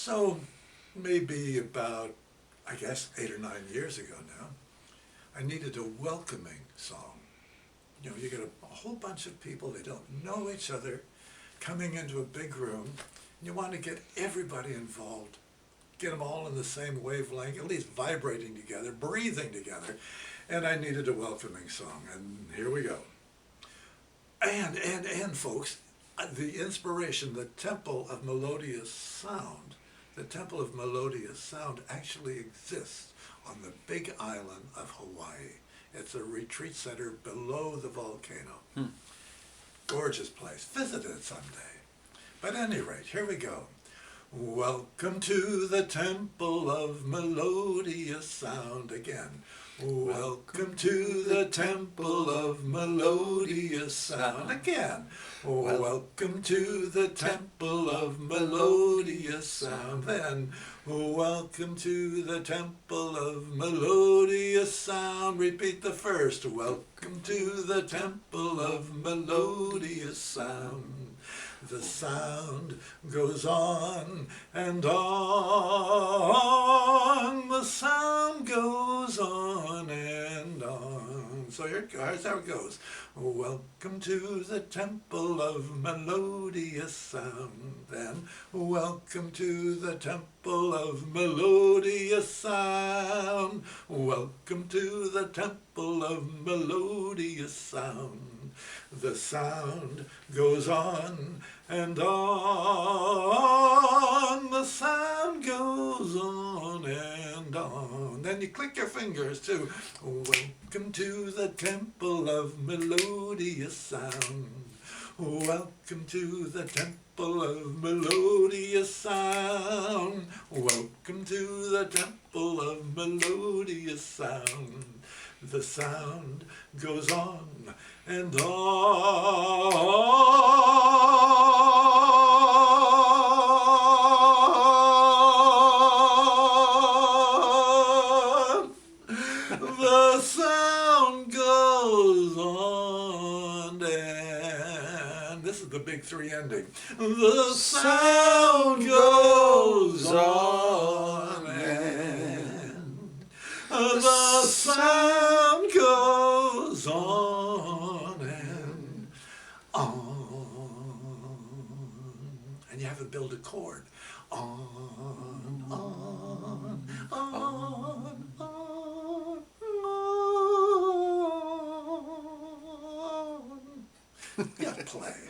So maybe about, I guess, 8 or 9 years ago now, I needed a welcoming song. You know, you get a whole bunch of people, they don't know each other, coming into a big room, and you want to get everybody involved, get them all in the same wavelength, at least vibrating together, breathing together, and I needed a welcoming song, and here we go. And folks, the inspiration, the Temple of Melodious Sound, the Temple of Melodious Sound actually exists on the big island of Hawaii. It's a retreat center below the volcano. Gorgeous place. Visit it someday. But at any rate, here we go. Welcome to the Temple of Melodious Sound again. Welcome to the Temple of Melodious Sound again. Welcome to the Temple of Melodious Sound then. Welcome to the Temple of Melodious Sound. Repeat the first. Welcome to the Temple of Melodious Sound. The sound goes on and on. The sound goes on and on. So here's how it goes. Welcome to the Temple of Melodious Sound. Then, welcome to the Temple of Melodious Sound. Welcome to the Temple of Melodious Sound. The sound goes on and on. The sound goes on and on. Then you click your fingers too. Welcome to the Temple of Melodious Sound. Welcome to the Temple of Melodious Sound. Welcome to the Temple of Melodious Sound. The sound goes on and on. The sound goes on and this is the big three ending. The sound goes on and the sound goes on and on. And you have to build a chord. On, on, on, on, on. You have to play.